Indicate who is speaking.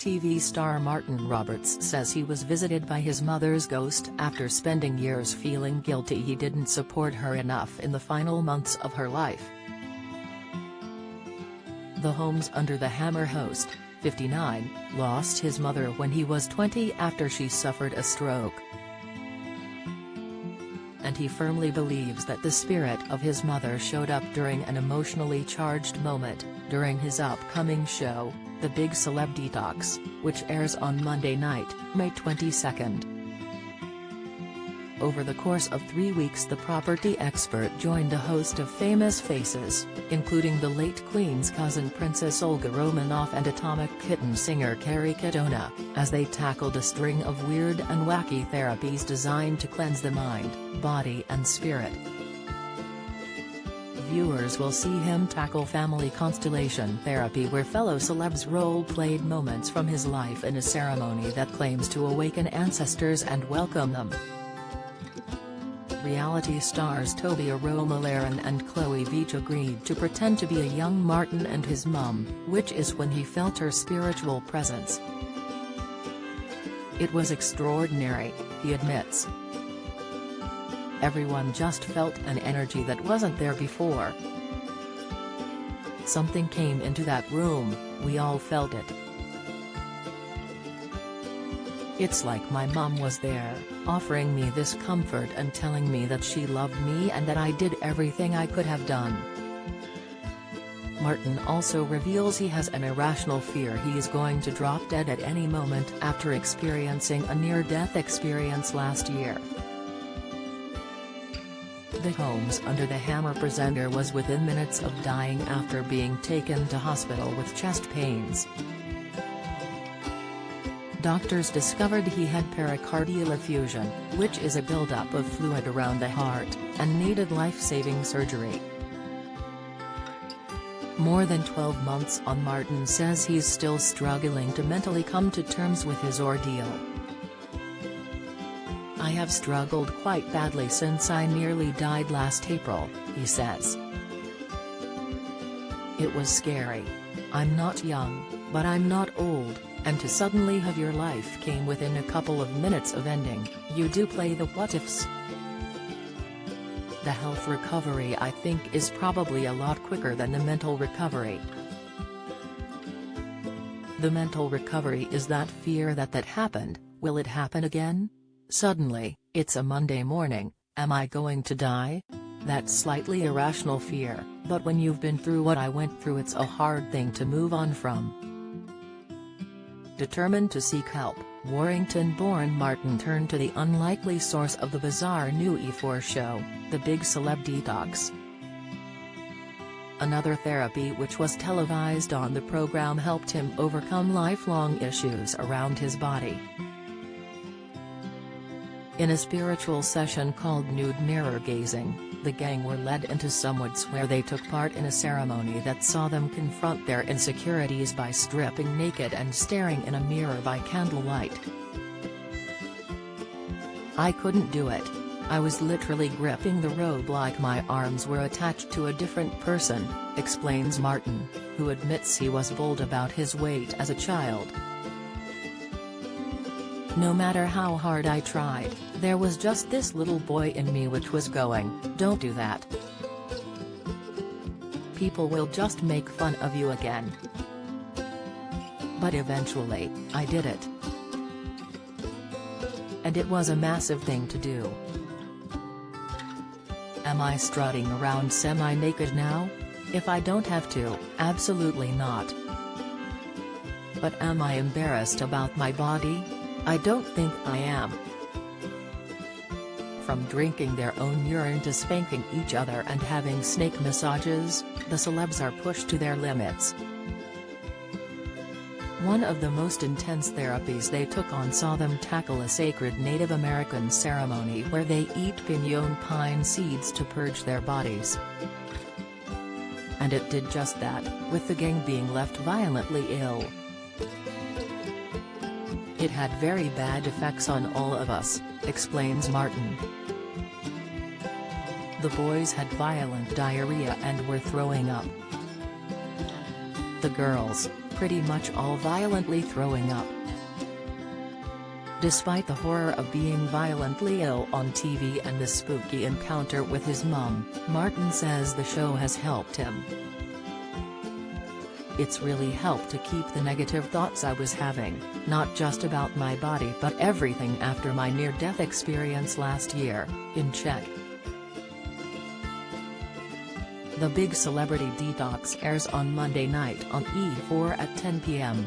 Speaker 1: TV star Martin Roberts says he was visited by his mother's ghost after spending years feeling guilty he didn't support her enough in the final months of her life. The Homes Under the Hammer host, 59, lost his mother when he was 20 after she suffered a stroke. And he firmly believes that the spirit of his mother showed up during an emotionally charged moment, during his upcoming show, The Big Celeb Detox, which airs on Monday night, May 22. Over the course of 3 weeks, the property expert joined a host of famous faces, including the late Queen's cousin Princess Olga Romanov and Atomic Kitten singer Kerry Katona, as they tackled a string of weird and wacky therapies designed to cleanse the mind, body and spirit. Viewers will see him tackle family constellation therapy, where fellow celebs role-played moments from his life in a ceremony that claims to awaken ancestors and welcome them. Reality stars Toby Romalaran and Chloe Veach agreed to pretend to be a young Martin and his mum, which is when he felt her spiritual presence. "It was extraordinary," he admits. "Everyone just felt an energy that wasn't there before. Something came into that room, we all felt it. It's like my mom was there, offering me this comfort and telling me that she loved me and that I did everything I could have done." Martin also reveals he has an irrational fear he is going to drop dead at any moment after experiencing a near-death experience last year. The Homes Under the Hammer presenter was within minutes of dying after being taken to hospital with chest pains. Doctors discovered he had pericardial effusion, which is a buildup of fluid around the heart, and needed life-saving surgery. More than 12 months on, Martin says he's still struggling to mentally come to terms with his ordeal. "I have struggled quite badly since I nearly died last April," he says. "It was scary. I'm not young, but I'm not old. And to suddenly have your life came within a couple of minutes of ending, you do play the what-ifs. The health recovery, I think, is probably a lot quicker than the mental recovery. The mental recovery is that fear that happened, will it happen again? Suddenly, it's a Monday morning, am I going to die? That slightly irrational fear, but when you've been through what I went through, it's a hard thing to move on from." Determined to seek help, Warrington-born Martin turned to the unlikely source of the bizarre new E4 show, The Big Celeb Detox. Another therapy which was televised on the program helped him overcome lifelong issues around his body. In a spiritual session called Nude Mirror Gazing, the gang were led into some woods where they took part in a ceremony that saw them confront their insecurities by stripping naked and staring in a mirror by candlelight. "I couldn't do it. I was literally gripping the robe like my arms were attached to a different person," explains Martin, who admits he was bold about his weight as a child. "No matter how hard I tried, there was just this little boy in me which was going, 'Don't do that. People will just make fun of you again.' But eventually, I did it. And it was a massive thing to do. Am I strutting around semi-naked now? If I don't have to, absolutely not. But am I embarrassed about my body? I don't think I am." From drinking their own urine to spanking each other and having snake massages, the celebs are pushed to their limits. One of the most intense therapies they took on saw them tackle a sacred Native American ceremony where they eat piñon pine seeds to purge their bodies. And it did just that, with the gang being left violently ill. "It had very bad effects on all of us," explains Martin. "The boys had violent diarrhea and were throwing up. The girls, pretty much all violently throwing up. Despite the horror of being violently ill on TV and the spooky encounter with his mum, Martin says the show has helped him. It's really helped to keep the negative thoughts I was having, not just about my body but everything after my near-death experience last year, in check. The Big Celebrity Detox airs on Monday night on E4 at 10 p.m.